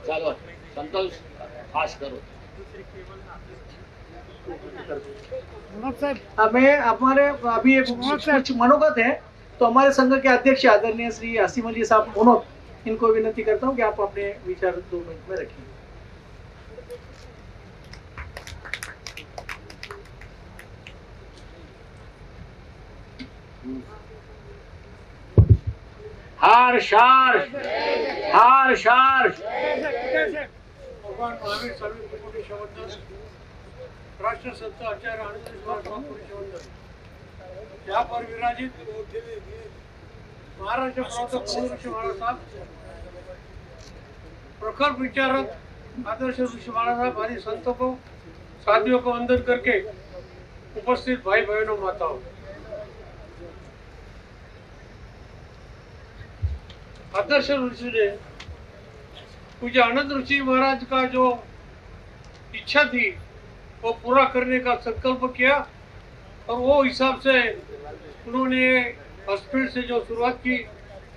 चलो संतोष पास करो। हमें हमारे अभी कुछ मनोगत है, तो हमारे संघ के अध्यक्ष आदरणीय श्री असीम अली साहब मनोज, इनको विनती करता हूँ कि आप अपने विचार 2 मिनट में रखिए। हार शार हार शार। भगवान महावीर स्वामी पुरुष वंदन, राष्ट्रसंत आचार्य आनंद पुरुष वंदन। यहाँ पर विराजित महाराष्ट्र प्रवर्तक ऋषि महाराज साहब, प्रखर विचारक आदर्श ऋषि महाराज साहब आदि संतों को, साथियों को वंदन करके उपस्थित भाई बहनों माताओं, आदर्श ऋषि ने पूज्य आनंद ऋषि महाराज का जो इच्छा थी वो पूरा करने का संकल्प किया, और वो हिसाब से उन्होंने हॉस्पिटल से जो शुरुआत की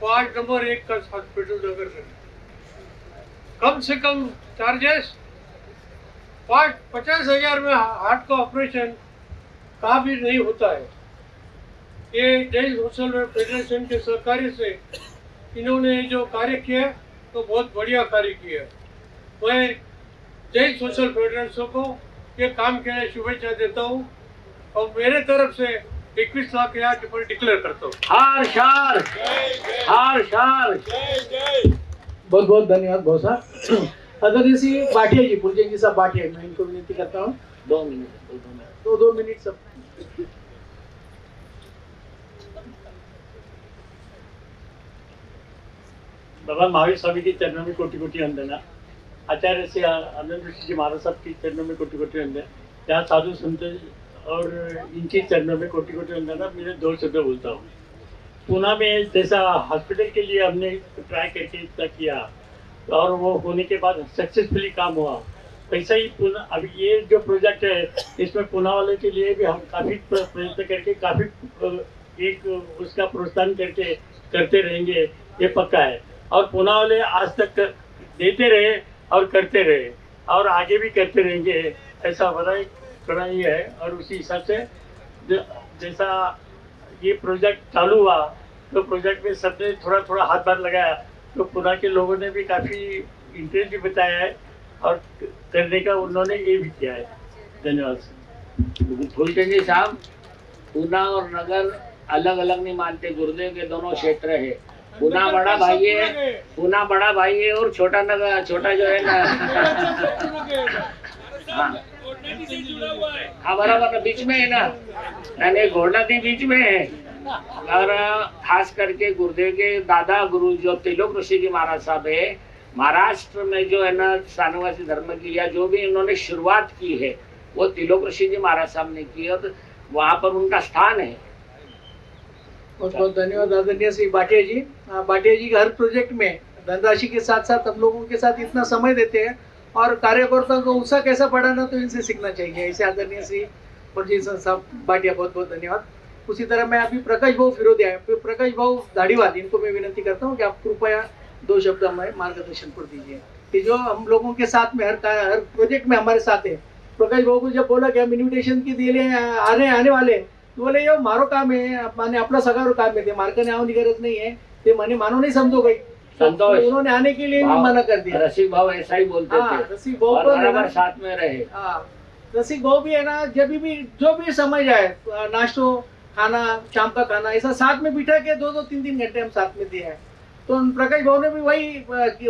वो आज नंबर 1 का हॉस्पिटल नगर में। कम से कम चार्जेस 50,000 में हार्ट का ऑपरेशन कहाँ भी नहीं होता है। ये जैन सोशल वेलफेयर फेडरेशन के सहकार्य से इन्होंने जो कार्य किया तो बहुत बढ़िया कार्य किया। मैं जैन सोशल फेडरेशन को ये काम के लिए शुभेच्छा देता हूँ, और मेरे तरफ से 21 लाख यहाँ पर डिक्लेयर करता हूँ। हार शार हार शार। बहुत बहुत धन्यवाद भाऊ साहब। आदरणीय श्री बाटिया जी, पुरजन जी साहब बाटिया, मैं इनको विनती करता हूँ 2 मिनट 2 मिनट सब। भगवान महावीर स्वामी के चरणों में कोटि कोटि वंदना। आचार्य से आनंद ऋषि जी महाराज साहब के चरणों में कोटि कोटि वंदना। यहाँ साधु संत और इनके चरणों में कोटि कोटि वंदना। मेरे 2 शब्द बोलता हूँ। पूना में जैसा हॉस्पिटल के लिए हमने ट्राई करके इतना किया और वो होने के बाद सक्सेसफुली काम हुआ, वैसा ही पूना अभी ये जो प्रोजेक्ट है इसमें पूना वाले के लिए भी हम काफ़ी प्रयत्न करके काफ़ी एक उसका प्रोत्साहन करके करते रहेंगे, ये पक्का है। और पूना वाले आज तक देते रहे और करते रहे और आगे भी करते रहेंगे, ऐसा बड़ा ही है। और उसी हिसाब से जैसा ये प्रोजेक्ट चालू हुआ तो प्रोजेक्ट में सबने थोड़ा थोड़ा हाथ लगाया, तो पूना के लोगों ने भी काफ़ी इंटरेस्ट भी बताया है और करने का उन्होंने ये भी किया है। धन्यवाद। फूलचंद जी साहब, पूना और नगर अलग अलग नहीं मानते, गुरुदेव के दोनों क्षेत्र है। पूना बड़ा भाई है, पूना बड़ा भाई है और छोटा नगर, छोटा जो है ना हाँ बराबर बीच में है ना, यानी घोड़नदी बीच में है। और खास करके गुरुदेव के दादा गुरु जो त्रिलोक ऋषि जी महाराज साहब है, महाराष्ट्र में जो है ना सानुवासी धर्म की या जो भी इन्होंने शुरुआत की है वो त्रिलोक ऋषि जी महाराज साहब ने की है, तो वहाँ पर उनका स्थान है। बहुत बहुत धन्यवाद आदरणीय श्री बाटिया जी। बाटिया जी हर प्रोजेक्ट में धनराशि के साथ साथ हम लोगों के साथ इतना समय देते हैं और कार्यकर्ताओं को उत्साह कैसा बढ़ाना तो इनसे सीखना चाहिए। ऐसे आदरणीय श्री पुरजन साहब बाटिया, बहुत बहुत धन्यवाद। उसी तरह मैं अभी प्रकाश भाऊ फिरोदिया है, प्रकाश भाऊ धाड़ीवाल, इनको मैं विनती करता हूँ कि आप कृपया 2 शब्द हमें मार्गदर्शन कर दीजिए कि जो हम लोगों के साथ में हर प्रोजेक्ट में हमारे साथ है। प्रकाश भाऊ को जब बोला कि हम इन्विटेशन के दिए आने वाले, तो बोले ये मारो काम है, माने अपना सगारो काम है, मार्कने आवनी गरज नहीं है, ते माने मानो नहीं समझो गई। संतोष, तो उन्होंने आने के लिए भी मना कर दिया। रसिक भाव ऐसा ही बोलते थे, रसिक भाऊ और बराबर साथ में रहे। रसिक भाऊ भी है ना, जब भी जो भी समय जाए, नाश्तो खाना, शाम का खाना, ऐसा साथ में बिठा के 2-2 3-3 घंटे हम साथ में दिए हैं। तो प्रकाश भाऊ ने भी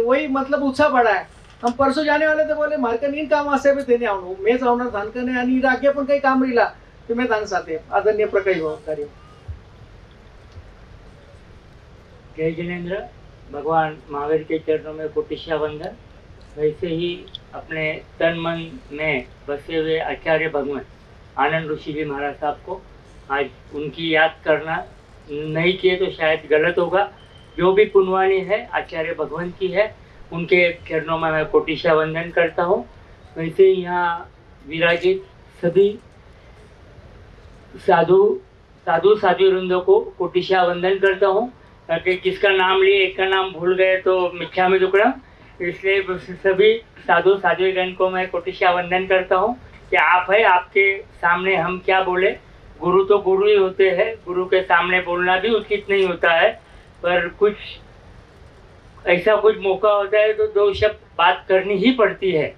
वही मतलब उत्साह बढ़ा है। हम परसों जाने वाले थे, बोले मार्कन इन काम से भी देणे आवणं, मैं जाणार धानकने आणि राखे पण काही काम राहिला ते मैं धान साथे आदरणीय प्रकाश भाऊ कार्य। जय जिनेन्द्र। भगवान महावीर के चरणों में कोटिशा वंदन। वैसे ही अपने तन मन में बसे हुए आचार्य भगवान आनंद ऋषि जी महाराज साहब को आज उनकी याद करना नहीं किए तो शायद गलत होगा। जो भी पुण्यवानी है आचार्य भगवान की है, उनके चरणों में मैं कोटिशा वंदन करता हूँ। वैसे ही यहाँ विराजित सभी साधु वृंदों को कोटिशा वंदन करता हूँ, ताकि किसका नाम लिए एक का नाम भूल गए तो मिथ्या में दुकड़ा। इसलिए सभी साधु साध्वीगण को मैं कोटिशा वंदन करता हूँ कि आप है, आपके सामने हम क्या बोले। गुरु तो गुरु ही होते हैं, गुरु के सामने बोलना भी उचित नहीं होता है, पर कुछ ऐसा कुछ मौका होता है तो दो शब्द बात करनी ही पड़ती है।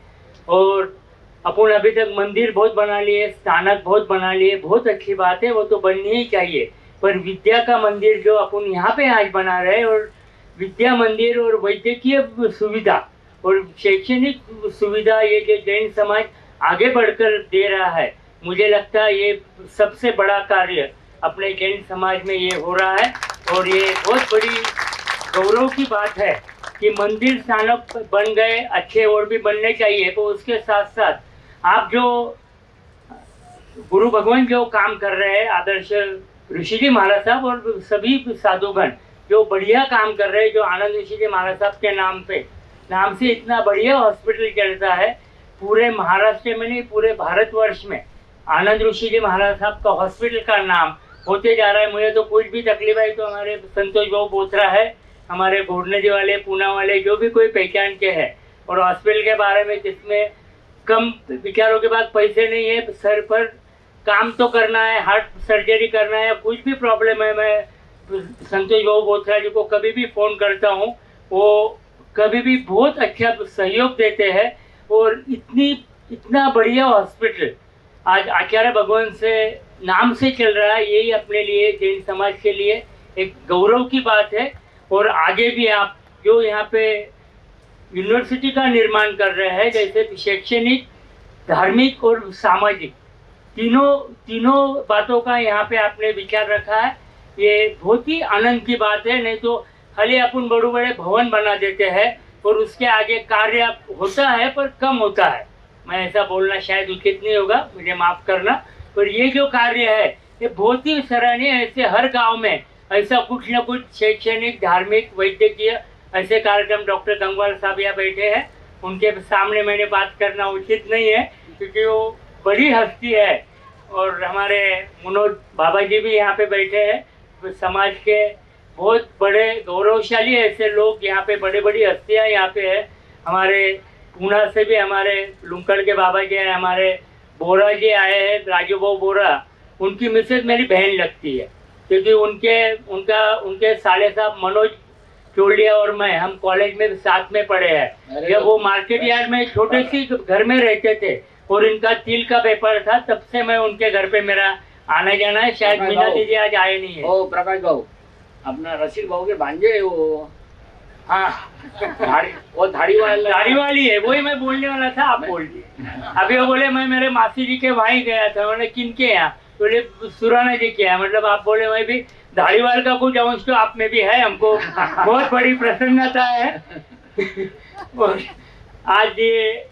और अपन अभी तक मंदिर बहुत बना लिए, स्थानक बहुत बना लिए, बहुत अच्छी बात है, वो तो बननी ही चाहिए। पर विद्या का मंदिर जो अपन यहाँ पे आज बना रहे हैं, और विद्या मंदिर और वैद्यकीय सुविधा और शैक्षणिक सुविधा ये जो जैन समाज आगे बढ़कर दे रहा है, मुझे लगता है ये सबसे बड़ा कार्य अपने जैन समाज में ये हो रहा है। और ये बहुत बड़ी गौरव की बात है कि मंदिर स्थानक बन गए, अच्छे और भी बनने चाहिए। तो उसके साथ साथ आप जो गुरु भगवान जो काम कर रहे हैं, आदर्श ऋषि जी महाराज साहब और सभी साधुगण जो बढ़िया काम कर रहे हैं, जो आनंद ऋषि जी महाराज साहब के नाम से इतना बढ़िया हॉस्पिटल चलता है, पूरे महाराष्ट्र में नहीं पूरे भारतवर्ष में आनंद ऋषि जी महाराज साहब का हॉस्पिटल का नाम होते जा रहा है। मुझे तो कुछ भी तकलीफ आई तो हमारे संतोष भाऊ बोथरा है, हमारे घोड़नदी वाले, पूना वाले, जो भी कोई पहचान के है, और हॉस्पिटल के बारे में जिसमें कम विचारों के बाद पैसे नहीं है, सर पर काम तो करना है, हार्ट सर्जरी करना है, कुछ भी प्रॉब्लम है, मैं संतोष भाऊ बोथरा जी को कभी भी फ़ोन करता हूँ, वो कभी भी बहुत अच्छा सहयोग देते हैं। और इतना बढ़िया हॉस्पिटल आज आचार्य भगवान से नाम से चल रहा है, यही अपने लिए जैन समाज के लिए एक गौरव की बात है। और आगे भी आप जो यहाँ पे यूनिवर्सिटी का निर्माण कर रहे हैं, जैसे शैक्षणिक, धार्मिक और सामाजिक तीनों बातों का यहाँ पे आपने विचार रखा है, ये बहुत ही आनंद की बात है। नहीं तो खाली अपन बड़े बड़े भवन बना देते हैं और उसके आगे कार्य होता है पर कम होता है। मैं ऐसा बोलना शायद उचित नहीं होगा, मुझे माफ़ करना, पर ये जो कार्य है ये बहुत ही सराहनीय है। ऐसे हर गांव में ऐसा कुछ न कुछ शैक्षणिक, धार्मिक, वैद्यकीय ऐसे कार्यक्रम, डॉक्टर गंगवार साहब यहाँ बैठे हैं, उनके सामने मैंने बात करना उचित नहीं है क्योंकि वो बड़ी हस्ती है। और हमारे मनोज बाबा जी भी यहाँ पे बैठे हैं, तो समाज के बहुत बड़े गौरवशाली ऐसे लोग यहाँ पे, बड़े बड़ी हस्तियाँ यहाँ पे है। हमारे पूना से भी हमारे लुंकड़ के बाबा जी हैं, हमारे बोरा जी आए हैं, राजू भाऊ बोरा, उनकी मिसेज मेरी बहन लगती है क्योंकि उनके साले साहब मनोज चोलिया और मैं, हम कॉलेज में साथ में पढ़े हैं। जब वो मार्केट यार्ड में छोटे सी घर में रहते थे और इनका तिल का व्यापार था, तब से मैं उनके घर पे मेरा आना जाना है। शायद मीना दीदी आज आए नहीं है। ओ प्रकाश भाऊ, अपना रशीद भाऊ के भांजे वो, हाँ वो धाड़ी वाली है, वही मैं बोलने वाला था, आप बोल दिए। अभी वो बोले मैं मेरे मासी जी के वहीं गया था, मैंने किनके यहाँ, बोले सुराना जी के यहाँ, मतलब आप बोले मैं भी धाड़ीवाल का कुछ अंश तो आप में भी है, हमको बहुत बड़ी प्रसन्नता है। और आज ये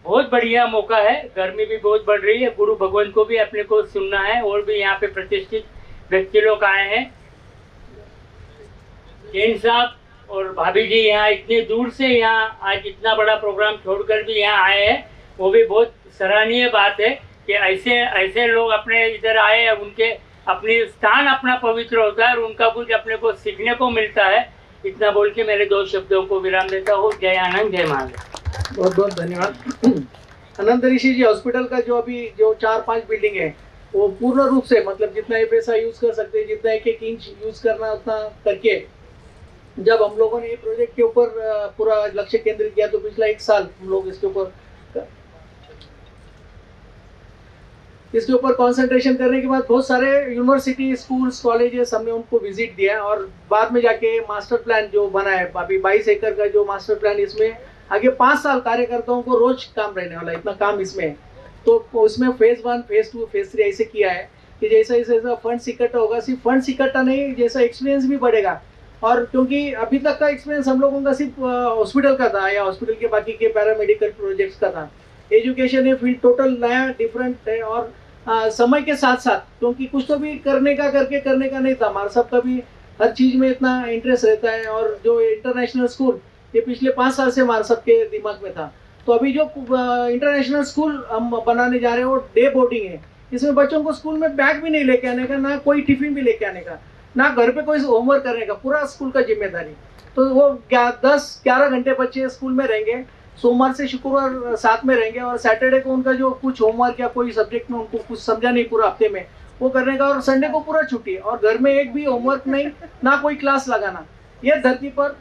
बहुत बढ़िया मौका है, गर्मी भी बहुत बढ़ रही है, गुरु भगवान को भी अपने को सुनना है, और भी यहाँ पे प्रतिष्ठित व्यक्ति लोग आए हैं, जैन साहब और भाभी जी यहाँ इतनी दूर से यहाँ आज इतना बड़ा प्रोग्राम छोड़कर भी यहाँ आए हैं, वो भी बहुत सराहनीय बात है कि ऐसे लोग अपने इधर आए हैं, उनके अपनी स्थान अपना पवित्र होता है और उनका कुछ अपने को सीखने को मिलता है। इतना बोल के मेरे 2 शब्दों को विराम देता हूँ। जय आनंद, जय महादेव। बहुत बहुत धन्यवाद। आनंद ऋषि जी हॉस्पिटल का जो अभी जो 4-5 बिल्डिंग है, वो पूर्ण रूप से मतलब जितना ये पैसा यूज कर सकते हैं, जितना 1-1 इंच यूज करना उतना करके, जब हम लोगों ने ये प्रोजेक्ट के ऊपर पूरा लक्ष्य केंद्रित किया तो पिछला 1 साल हम लोग इसके ऊपर कंसंट्रेशन करने के बाद बहुत सारे यूनिवर्सिटी, स्कूल्स, कॉलेजेस हमने उनको विजिट दिया और बाद में जाके मास्टर प्लान जो बना है अभी 22 एकड़ का जो मास्टर प्लान, इसमें आगे 5 साल कार्यकर्ताओं को रोज काम रहने वाला, इतना काम इसमें है। तो उसमें फेज 1, फेज 2, फेज 3 ऐसे किया है कि जैसा फंड्स इकट्ठा होगा, सिर्फ फंड्स इकट्ठा नहीं, जैसा एक्सपीरियंस भी बढ़ेगा। और क्योंकि अभी तक का एक्सपीरियंस हम लोगों का सिर्फ हॉस्पिटल का था या हॉस्पिटल के बाकी के पैरामेडिकल प्रोजेक्ट्स का था, एजुकेशन ये फील्ड टोटल नया डिफरेंट है। और समय के साथ साथ क्योंकि कुछ तो भी करने का नहीं था, हमारा सबका भी हर चीज़ में इतना इंटरेस्ट रहता है। और जो इंटरनेशनल स्कूल ये पिछले 5 साल से हमारे सबके दिमाग में था, तो अभी जो इंटरनेशनल स्कूल हम बनाने जा रहे हैं वो डे बोर्डिंग है। इसमें बच्चों को स्कूल में बैग भी नहीं लेके आने का, ना कोई टिफिन भी लेके आने का, ना घर पे कोई होमवर्क करने का, पूरा स्कूल का जिम्मेदारी। तो वो 10-11 घंटे बच्चे स्कूल में रहेंगे, सोमवार से शुक्रवार साथ में रहेंगे, और सैटरडे को उनका जो कुछ होमवर्क या कोई सब्जेक्ट में उनको कुछ समझा नहीं पूरा हफ्ते में वो करने का, और संडे को पूरा छुट्टी, और घर में एक भी होमवर्क नहीं, ना कोई क्लास लगाना, ये धरती पर।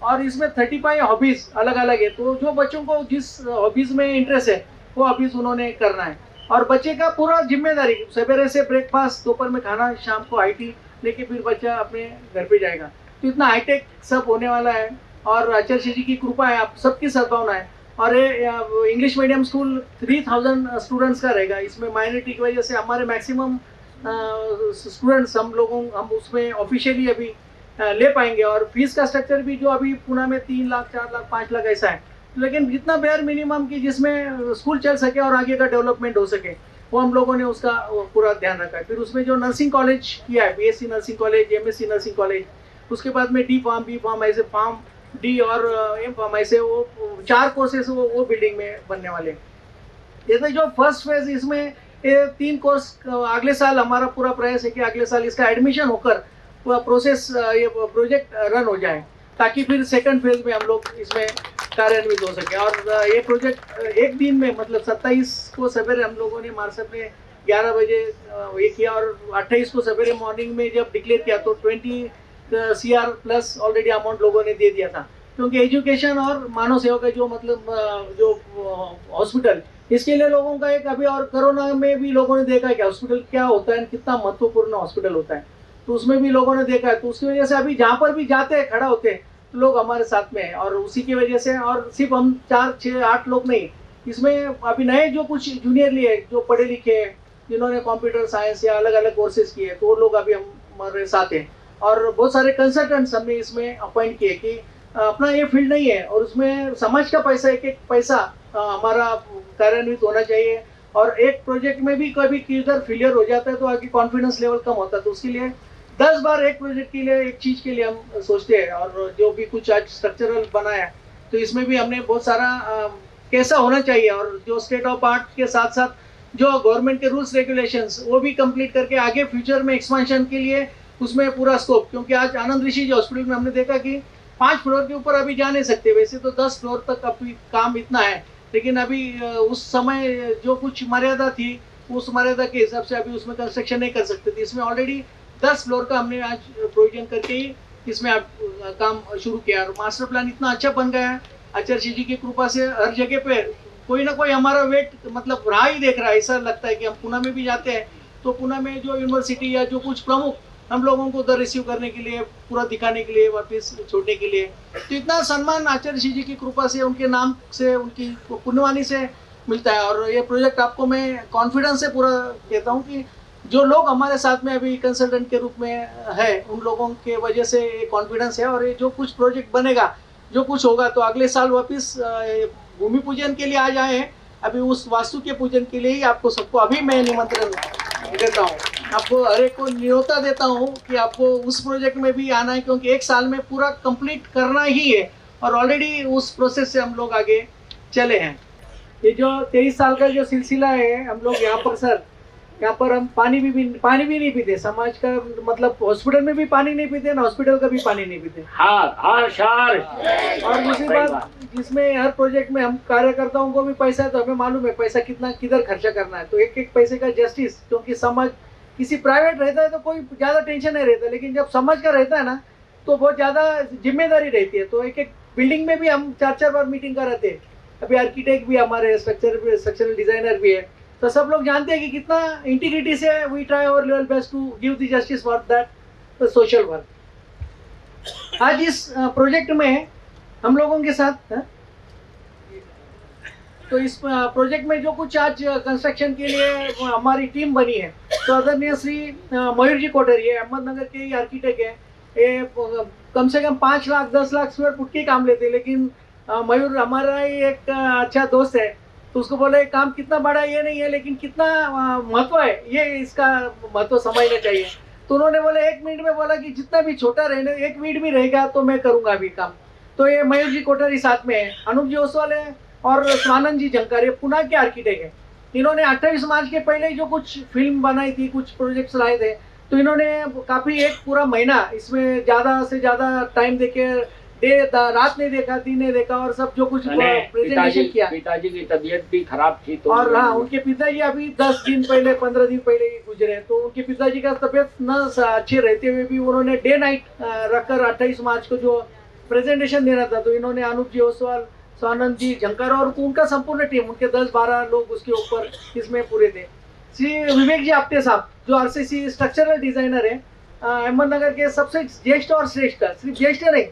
और इसमें 35 हॉबीज अलग अलग है, तो जो बच्चों को जिस हॉबीज में इंटरेस्ट है वो हॉबीज उन्होंने करना है। और बच्चे का पूरा जिम्मेदारी, सवेरे से ब्रेकफास्ट, दोपहर में खाना, शाम को IT लेके फिर बच्चा अपने घर पे जाएगा। तो इतना हाईटेक सब होने वाला है, और आचार्य जी की कृपा है, आप सबकी सद्भावना है। और ये इंग्लिश मीडियम स्कूल 3000 स्टूडेंट्स का रहेगा। इसमें माइनॉरिटी की वजह से हमारे मैक्सिमम स्टूडेंट्स हम उसमें ऑफिशियली अभी ले पाएंगे। और फीस का स्ट्रक्चर भी जो अभी पुणे में 3 लाख, 4 लाख, 5 लाख ऐसा है, लेकिन जितना बेयर मिनिमम की जिसमें स्कूल चल सके और आगे का डेवलपमेंट हो सके वो हम लोगों ने उसका पूरा ध्यान रखा है। फिर उसमें जो नर्सिंग कॉलेज किया है, BSc nursing college, MSc nursing college, उसके बाद में D फार्म, B फार्म, ऐसे फार्म D और M फार्म, ऐसे वो 4 कोर्सेस वो बिल्डिंग में बनने वाले। ये तो जो फर्स्ट फेज, इसमें ये 3 कोर्स अगले साल हमारा पूरा प्रयास है कि अगले साल इसका एडमिशन होकर पूरा प्रोसेस, ये प्रोजेक्ट रन हो जाए, ताकि फिर सेकंड फेज में हम लोग इसमें कार्यान्वित हो सके। और ये प्रोजेक्ट एक दिन में, मतलब 27 को सवेरे हम लोगों ने मार्सप में 11 बजे ये किया, और 28 को सवेरे मॉर्निंग में जब डिक्लेयर किया तो 20 CR प्लस ऑलरेडी अमाउंट लोगों ने दे दिया था। क्योंकि एजुकेशन और मानव सेवा का जो मतलब जो हॉस्पिटल, इसके लिए लोगों का एक अभी, और कोरोना में भी लोगों ने देखा कि हॉस्पिटल क्या होता है, कितना महत्वपूर्ण हॉस्पिटल होता है, तो उसमें भी लोगों ने देखा है। तो उसकी वजह से अभी जहाँ पर भी जाते हैं, खड़ा होते हैं, तो लोग हमारे साथ में हैं। और उसी की वजह से, और सिर्फ हम 4, 6, 8 लोग नहीं, इसमें अभी नए जो कुछ जूनियर लिए, जो पढ़े लिखे हैं, जिन्होंने कंप्यूटर साइंस या अलग अलग कोर्सेज किए, तो वो लोग अभी हमारे साथ हैं। और बहुत सारे कंसल्टेंट्स हमने इसमें अपॉइंट किए कि अपना ये फील्ड नहीं है, और उसमें समाज का पैसा, एक एक पैसा हमारा कार्यान्वित होना चाहिए। और एक प्रोजेक्ट में भी कभी किधर फेलियर हो जाता है तो आगे कॉन्फिडेंस लेवल कम होता है, तो उसके लिए 10 बार एक प्रोजेक्ट के लिए, एक चीज के लिए हम सोचते हैं। और जो भी कुछ आज स्ट्रक्चरल बनाया, तो इसमें भी हमने बहुत सारा कैसा होना चाहिए, और जो स्टेट ऑफ आर्ट के साथ साथ जो गवर्नमेंट के रूल्स रेगुलेशंस वो भी कंप्लीट करके आगे फ्यूचर में एक्सपेंशन के लिए उसमें पूरा स्कोप। क्योंकि आज आनंद ऋषि जी हॉस्पिटल में हमने देखा कि 5 फ्लोर के ऊपर अभी जा नहीं सकते, वैसे तो 10 फ्लोर तक अभी काम इतना है, लेकिन अभी उस समय जो कुछ मर्यादा थी, उस मर्यादा के हिसाब से अभी उसमें कंस्ट्रक्शन नहीं कर सकते थे। इसमें ऑलरेडी 10 फ्लोर का हमने आज प्रोविजन करके ही इसमें काम शुरू किया। और मास्टर प्लान इतना अच्छा बन गया है आचार्य जी की कृपा से, हर जगह पे कोई ना कोई हमारा वेट मतलब राह ही देख रहा है। ऐसा लगता है कि हम पुणे में भी जाते हैं तो पुणे में जो यूनिवर्सिटी या जो कुछ प्रमुख हम लोगों को उधर रिसीव करने के लिए, पूरा दिखाने के लिए, वापस छोड़ने के लिए, तो इतना सम्मान आचार्य जी की कृपा से, उनके नाम से, उनकी पुण्यवानी से मिलता है। और ये प्रोजेक्ट आपको मैं कॉन्फिडेंस से पूरा कहता हूँ कि जो लोग हमारे साथ में अभी कंसल्टेंट के रूप में है, उन लोगों के वजह से ये कॉन्फिडेंस है। और ये जो कुछ प्रोजेक्ट बनेगा, जो कुछ होगा, तो अगले साल वापस भूमि पूजन के लिए आ जाए। अभी उस वास्तु के पूजन के लिए ही आपको सबको अभी मैं निमंत्रण देता हूँ, आपको हर एक को न्योता देता हूँ कि आपको उस प्रोजेक्ट में भी आना है, क्योंकि 1 साल में पूरा कंप्लीट करना ही है। और ऑलरेडी उस प्रोसेस से हम लोग आगे चले हैं। ये जो 23 साल का जो सिलसिला है, हम लोग यहाँ पर सर, यहाँ पर हम पानी भी नहीं पीते। समाज का मतलब हॉस्पिटल में भी पानी नहीं पीते, ना हॉस्पिटल का भी पानी नहीं पीते। हाँ शार। और दूसरी बात, जिसमें हर प्रोजेक्ट में हम कार्यकर्ताओं को भी पैसा है, तो हमें मालूम है पैसा कितना किधर खर्चा करना है। तो एक एक पैसे का जस्टिस, क्योंकि समाज किसी प्राइवेट रहता है तो कोई ज़्यादा टेंशन नहीं रहता, लेकिन जब समाज का रहता है ना तो बहुत ज़्यादा जिम्मेदारी रहती है। तो एक एक बिल्डिंग में भी हम 4-4 बार मीटिंग कराते हैं। अभी आर्किटेक्ट भी हमारे, स्ट्रक्चरल डिजाइनर भी है, तो सब लोग जानते हैं कि कितना इंटीग्रिटी से we try our level best to give the justice for that social work. आज इस प्रोजेक्ट में हम लोगों के साथ तो इस प्रोजेक्ट में जो कुछ आज कंस्ट्रक्शन के लिए हमारी टीम बनी है, तो आदरणीय श्री मयूर जी कोटरी है, अहमदनगर के ही आर्किटेक्ट है। ये कम से कम 5 लाख 10 लाख स्क्वायर फुट के काम लेते हैं, लेकिन मयूर हमारा ही एक अच्छा दोस्त है, तो उसको बोला ये काम कितना बड़ा ये नहीं है, लेकिन कितना महत्व है, ये इसका महत्व समझना चाहिए। तो उन्होंने बोला 1 मिनट में बोला कि जितना भी छोटा रहने, 1 मिनट भी रहेगा तो मैं करूँगा अभी काम। तो ये मयूर जी कोटरी साथ में है, अनूप जी ओसवाल है, और स्वानंद जी जंकार, ये पुणे के आर्किटेक्ट है। इन्होंने 28 मार्च के पहले जो कुछ फिल्म बनाई थी, कुछ प्रोजेक्ट्स लाए थे, तो इन्होंने काफ़ी एक पूरा महीना इसमें ज़्यादा से ज़्यादा टाइम देके रात नहीं देखा, दिन नहीं देखा, और सब जो कुछ प्रेजेंटेशन किया। पिताजी की तबीयत भी खराब थी तो और हाँ, उनके पिताजी अभी 10 दिन पहले 15 दिन पहले ही गुजरे, तो उनके पिताजी का तबीयत न अच्छे रहते हुए भी उन्होंने डे नाइट रखकर 28 मार्च को जो प्रेजेंटेशन देना था, तो इन्होंने अनूप जी ओसवाल, स्वानंद जी, झंकार और उनका संपूर्ण टीम, उनके 10-12 लोग उसके ऊपर इसमें पूरे थे। श्री विवेक जी आप्टे साहब जो आरसीसी स्ट्रक्चरल डिजाइनर है, अहमदनगर के सबसे ज्येष्ठ और श्रेष्ठ, सिर्फ ज्येष्ठ नहीं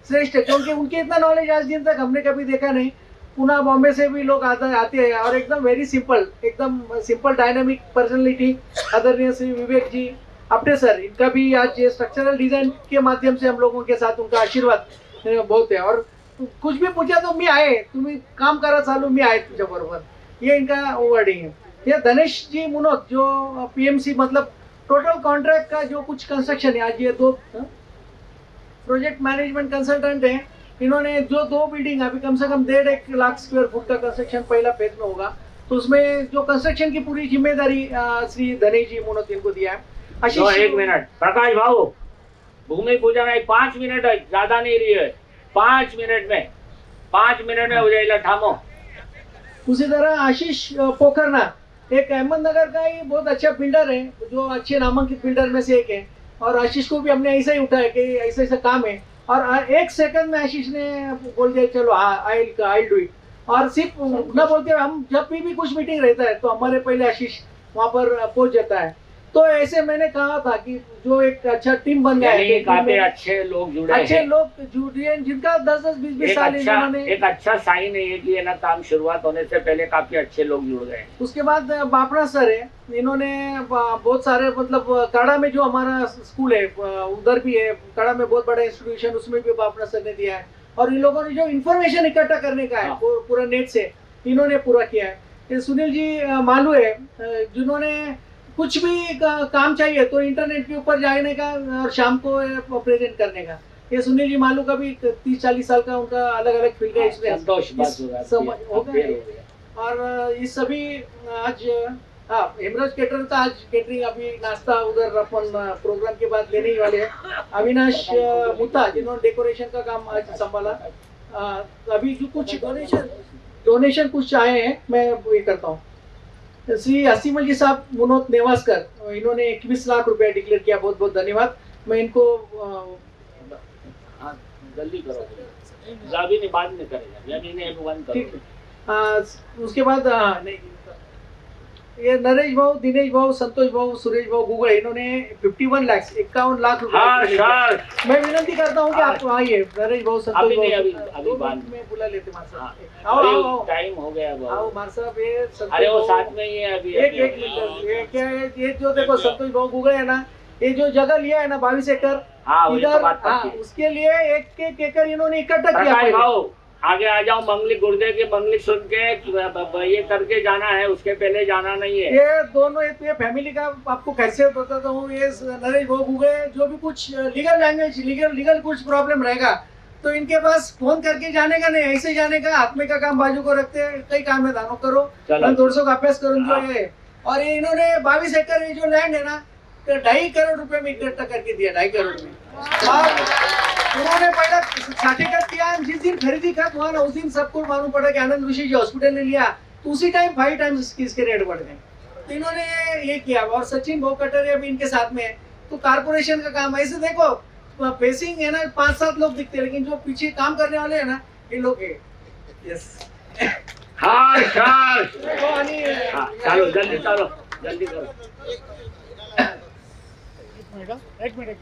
श्रेष्ठ, क्योंकि उनके इतना नॉलेज आज दिन तक हमने कभी देखा नहीं। पुणे बॉम्बे से भी लोग आते हैं और एकदम वेरी सिंपल, एकदम सिंपल डायनामिक पर्सनैलिटी आदरणीय श्री विवेक जी आप्टे सर, इनका भी आज स्ट्रक्चरल डिजाइन के माध्यम से हम लोगों के साथ उनका आशीर्वाद बहुत है। और कुछ भी पूछा तो मी आहे, तुम्ही काम करा चालू, मी आहे तुझ्या बरोबर, ये इनका वर्डिंग है। ये धनेश जी मुनोत जो पीएमसी मतलब टोटल कॉन्ट्रैक्ट का जो कुछ कंस्ट्रक्शन है, आज ये 2 प्रोजेक्ट मैनेजमेंट कंसल्टेंट है, इन्होंने जो 2 बिल्डिंग अभी कम से कम 1.5 लाख स्क्वायर फुट का कंस्ट्रक्शन पहला फेज में होगा, तो उसमें जो कंस्ट्रक्शन की पूरी जिम्मेदारी श्री धनेश जी मुनोत इनको दिया है। आशीष 1 मिनट, प्रकाश भाऊ, भूमि पूजन है 5 मिनट है, ज्यादा नहीं रही है, 5 मिनट में हो जाएगा, थामो। उसी तरह आशीष पोखरना एक अहमदनगर का ही बहुत अच्छा बिल्डर है, जो अच्छे नामांकित बिल्डर में से एक है, और आशीष को भी हमने ऐसा ही उठाया कि ऐसा ऐसा काम है, और 1 सेकंड में आशीष ने बोल दिया चलो आई डू इट। और सिर्फ न बोलते हम जब भी कुछ मीटिंग रहता है तो हमारे पहले आशीष वहाँ पर पहुंच जाता है। तो ऐसे मैंने कहा था कि जो एक अच्छा टीम बन गया है, काफी अच्छे लोग जुड़े हैं, अच्छे लोग जुड़े जिनका 10-10, 20-20 साल इन्होंने, एक अच्छा साइन है कि ये ना काम शुरुआत होने से पहले काफी अच्छे लोग जुड़ गए। उसके बाद बापना सर है, इन्होंने बहुत सारे मतलब काड़ा में जो हमारा स्कूल है उधर भी है, काड़ा में बहुत बड़ा इंस्टीट्यूशन, उसमें भी बापना सर ने दिया है। और इन लोगों ने जो इन्फॉर्मेशन इकट्ठा करने का है पूरा नेट से इन्होंने पूरा किया है। ये सुनील जी मालू है, जिन्होंने कुछ भी काम चाहिए तो इंटरनेट के ऊपर जाने का और शाम को प्रेजेंट करने का, ये सुनील जी मालू का भी 30-40 साल का उनका अलग अलग फील्ड का एक्सपीरियंस हो गया। और इस सभी आज हेमराज केटर था, आज केटरिंग अभी नाश्ता उधर अपन प्रोग्राम के बाद लेने ही वाले हैं। अविनाश मुता जिन्होंने डेकोरेशन का काम आज संभाला। अभी जो कुछ डोनेशन कुछ आए हैं मैं ये करता हूँ। श्री हसीमल जी साहब मुनोत नेवासकर, इन्होंने 21 लाख रुपया डिक्लेयर किया, बहुत बहुत धन्यवाद। मैं इनको जल्दी करो, जावी ने बाद में करेगा, यानी ने बंद करो। उसके बाद नहीं, ये नरेश भाऊ, दिनेश भाऊ, संतोष भाऊ, सुरेश भाऊ गूगल, इन्होंने 51 लाख 51 लाख रुपए। मैं विनंती करता हूँ कि आप आइए, नरेश भाऊ, संतोष भाऊ, अभी बाद में बुला लेते मार साहब। आओ, टाइम हो गया, आओ मार साहब। ये अरे वो साथ में ही है अभी। एक मिनट, ये क्या है, ये जो देखो संतोष भाऊ गूगल है ना, ये जो जगह लिया है ना 22 एकड़ इधर, उसके लिए 1 एकड़ इन्होंने इकट्ठा किया। आगे आ जाओ, मंगली गुर्दे की मंगली सुन के ये करके जाना है, उसके पहले जाना नहीं है। ये दोनों ये फैमिली का आपको कैसे बताता हूँ। ये नरेश भाऊ गूगल जो भी कुछ लीगल लैंग्वेज लीगल कुछ प्रॉब्लम रहेगा तो इनके पास फोन करके जाने का नहीं, ऐसे जाने का। आत्मे का काम बाजू को रखते हैं, कई काम है दानों करो, 200 का अभ्यास करो जो ये। और ये इन्होंने 22 एकड़ जो लैंड है ना, 2.5 करोड़ रुपए में इकट्ठा करके दिया, 2.5 करोड़ में। उन्होंने पहला सर्टिफिकेट किया, जिस दिन खरीदी खत हुआ ना उस दिन सबको मालूम पड़ा कि आनंद ऋषि जी हॉस्पिटल ने लिया, तो उसी टाइम 5 टाइम्स इसके रेट बढ़ गए। तो इन्होंने ये किया। और सचिन भाऊ कटरिया भी इनके साथ में है। तो कारपोरेशन का काम ऐसे देखो, फेसिंग है ना 5-7 लोग दिखते हैं, लेकिन जो पीछे काम करने वाले हैं ना ये लोग है। यस चलो जल्दी करो, जल्दी करो। एक मिनट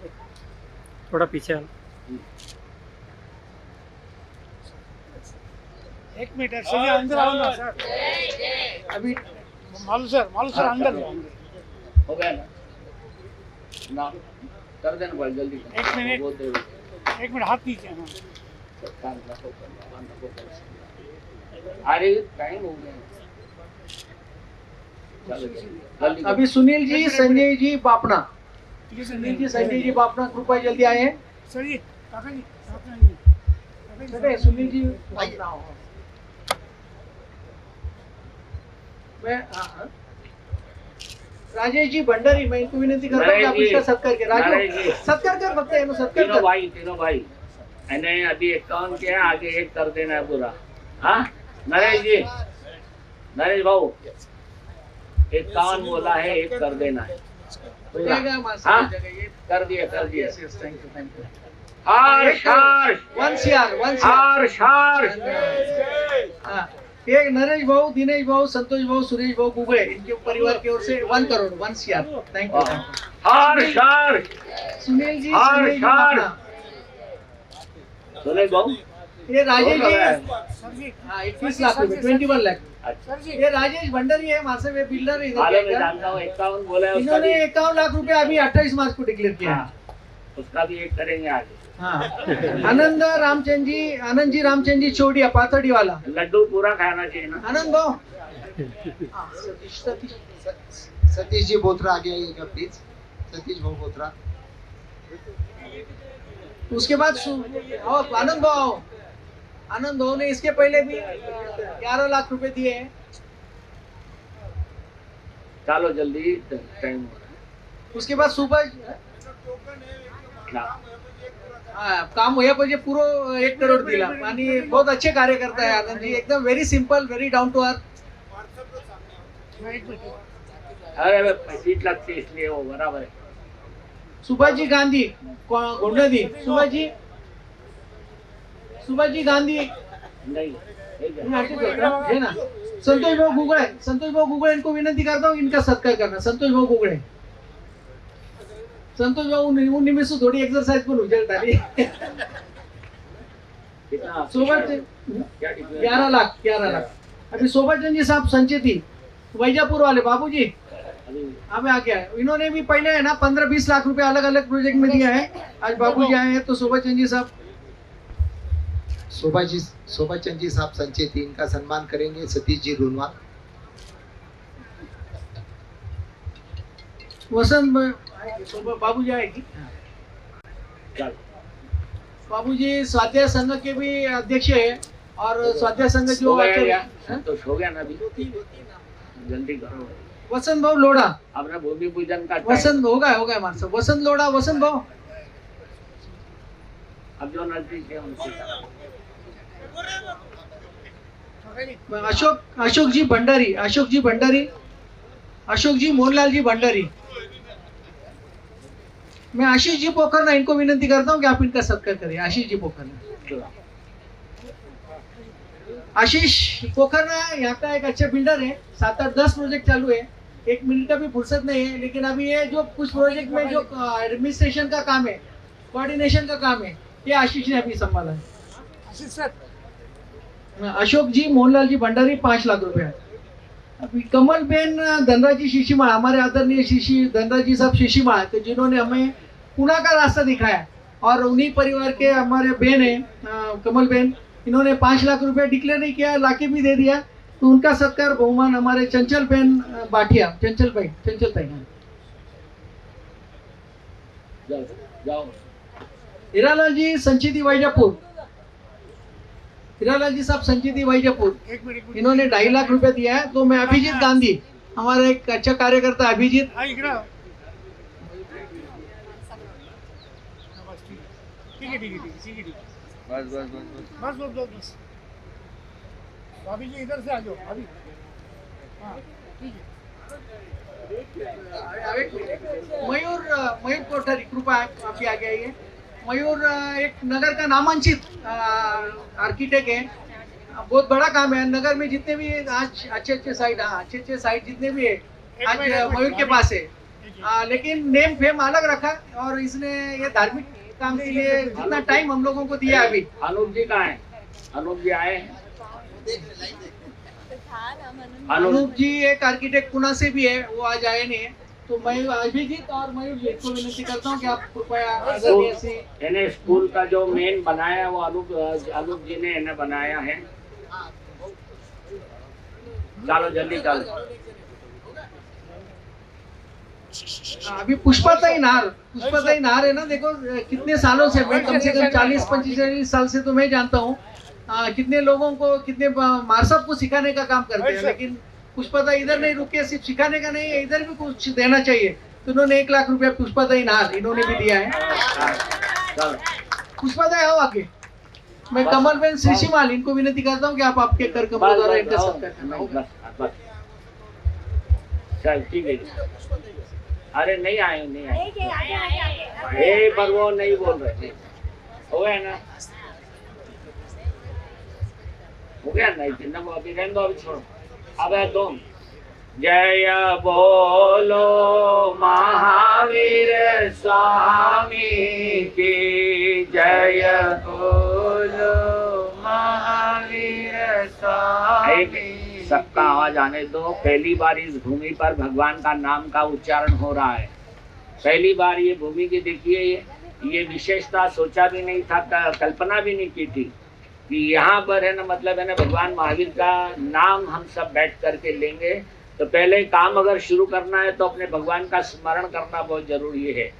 थोड़ा पीछे एक मिनट सर, अंदर आओ ना सर। अभी मालू सर अंदर हो गया ना, कर देना भाई जल्दी। एक मिनट हाथ नीचे ना। अरे टाइम हो गया। अभी सुनील जी, संजय जी बापना, सुनील जी, संजय जी बापना कृपया जल्दी आए हैं। सर जी, काका जी, सुनील जी बापना। मैं राजेश जी भंडारी, मैं इनको विनंती करता हूँ आप इसका सत्कार के। राजेश सत्कार कर, फक्त सत्कार कर। तीनों भाई मैंने अभी 51 किया, आगे एक कर देना है पूरा। हाँ नरेश जी, नरेश भाऊ 51 बोला है, एक कर देना है पूरा। जाएगा मार हाँ सब जगह ये। कर दिया, कर दिया। Yes yes, thank you thank you. Harsh Harsh 1 CR 1 CR। हर्ष हर्ष। हाँ, एक नरेश भाऊ, दिनेश भाऊ, संतोष भाऊ, सुरेश भाऊ बुबे, इनके परिवार की ओर से 1 crore 1 CR। Thank you. Harsh Harsh. Sunil ji, हार, सुनील जी हार। अपना। सुनील भाऊ ये राजेश कौन जी, है? हाँ 21 लाख रुपए, 21 लाख। अच्छा ये राजेश भंडारी है, मासे में बिल्डर है मालूम है, इधर का। जानता हूँ। 51 बोला है, उसका इन्होंने भी 51 लाख रुपए अभी 28 मार्च को डिक्लेयर किया है। हाँ, उसका भी एक करेंगे आगे। हाँ आनंद जी रामचंद जी चौड़िया पाथड़ी वाला। लड्डू पूरा खाना चाहिए ना। आनंद भाऊ हाँ, सतीश जी बोथरा आगे आइएगा प्लीज। सतीश भाऊ बोथरा। उसके बाद आनंद भाऊ ने इसके पहले भी 11 लाख रुपए दिए हैं। चलो जल्दी, टाइम हो रहा उसके बाद सुबह है। काम होया पाहिजे पुरो 1 करोड दिला आणि बहुत अच्छे कार्य करता है आनंद जी, एकदम very simple, very down to earth. अरे सीट लगती है इसलिए वो बराबर है। सुभाष जी गांधी गोंडदी, सुभाष जी गांधी नहीं ठीक है। है ना। संतोष भाऊ गुगळे इनको विनंती करता हूँ इनका सत्कार करना। संतोष भाऊ गुगळे, संतोष भाऊ निमित्त थोड़ी एक्सरसाइज पण हो जाती। कितना सोबत क्या डिक्लेयर? 11 लाख। अभी सोबतचंद जी साहब संचेती वैजापुर वाले बाबूजी अभी हमें आ गया है। इन्होंने भी पहले है ना 15-20 लाख रुपए अलग अलग प्रोजेक्ट में दिया है। आज बाबूजी आए हैं तो सोबतचंद जी साहब, शोभाचंद जी साहब संचेती, इनका सम्मान करेंगे। सतीश जी रूनवाल। बाबूजी आएगी। चल बाबूजी स्वाध्याय संघ के भी अध्यक्ष है और स्वाध्याय संघ जो हो गया आचार्य- क्या? हैं? संतोष हो गया ना अभी? जल्दी करो। वसंत भाऊ लोढ़ा, अपना भूमि पूजन का टाइम। वसंत होगा हमारे साथ। वसंत लोढ़ा, वसंत भाऊ अब जो नजदीक है उनसे करो। अशोक जी भंडारी, अशोक जी मोहनलाल जी भंडारी। मैं आशीष जी पोखरना इनको विनंती करता हूँ कि आप इनका सत्कार करें। आशीष जी पोखरना, आशीष पोखरना यहाँ का एक अच्छा बिल्डर है। 7-8-10 प्रोजेक्ट चालू है, 1 मिनट का भी फुर्सत नहीं है। लेकिन अभी ये जो कुछ प्रोजेक्ट में जो एडमिनिस्ट्रेशन का काम है, कोऑर्डिनेशन का काम है, ये आशीष ने अभी संभाला है। अशोक जी मोहनलाल जी भंडारी 5 लाख रुपए। अभी कमल बेन धनराजी शिशिमाल, हमारे आदरणीय धनराजी साहब शिशिमाल, तो जिन्होंने हमें पुणे का रास्ता दिखाया और उन्हीं परिवार के हमारे बहन है कमल बेन, इन्होंने 5 लाख रुपए डिक्लेयर नहीं किया, लाके भी दे दिया। तो उनका सत्कार बहुमान हमारे चंचल बेन बाठिया, चंचल ताई जाओ। हीरालाल जी संचिति वाइजापुर, हीरालाल जी साहब संचिति वाइजापुर, इन्होंने 2.5 लाख रुपए दिया है। तो मैं अभिजीत गांधी, हमारा एक अच्छा कार्यकर्ता अभिजीत, बस अभी जी इधर से आ जाओ अभी। हाँ ठीक है। मयूर कोठारी, कृपा आपकी आगे आइए। मयूर एक नगर का नामांकित आर्किटेक्ट है। बहुत बड़ा काम है नगर में, जितने भी आज अच्छे साइट जितने भी है आज मयूर के पास है। लेकिन नेम फेम अलग रखा और इसने ये धार्मिक काम के लिए जितना टाइम हम लोगों को दिया अभी। अनूप जी कहाँ है? अनूप जी आए हैं? अनूप जी एक आर्किटेक्ट पुणे से भी है, वो आज आए नहीं है। तो मैं अभिजीत और मयूर जी को विनती करता हूँ कि आप कृपया आदरणीय से इन्हें स्कूल का जो मेन बनाया है वो अनूप जी ने इन्हें बनाया है। चलो जल्दी चलो। अभी पुष्पाताई नार है ना। देखो कितने सालों से, मैं कम से कम 40-45 साल से तो मैं जानता हूँ कितने लोगों को, कितने मार्शल को सिखाने का काम करते हैं। लेकिन पुष्पाताई इधर नहीं रुके, सिर्फ सिखाने का नहीं है, इधर भी कुछ देना चाहिए। तो उन्होंने 1 लाख रुपया पुष्पाताई नार इन्होंने भी दिया है। चलो पुष्पाताई आओ आगे। मैं बस। कमलबेन श्रीशिमाल इनको विनती करता हूँ कि आप आपके कर कमलों द्वारा इनका सत्कार करना नहीं, होगा। बस चल ठीक है। अरे नहीं आए पर वो नहीं बोल रहे। नहीं हो गया ना, हो गया नहीं चिन्ह को अभी रहने दो, अभी छोड़ो। अब है तुम जय बोलो महावीर स्वामी की, जय बोलो महावीर स्वामी। सबका आवाज आने दो। पहली बार इस भूमि पर भगवान का नाम का उच्चारण हो रहा है। पहली बार ये भूमि की देखिए, ये विशेषता सोचा भी नहीं था, कल्पना भी नहीं की थी कि यहाँ पर है ना, मतलब है ना, भगवान महावीर का नाम हम सब बैठ करके लेंगे। तो पहले काम अगर शुरू करना है तो अपने भगवान का स्मरण करना बहुत जरूरी है।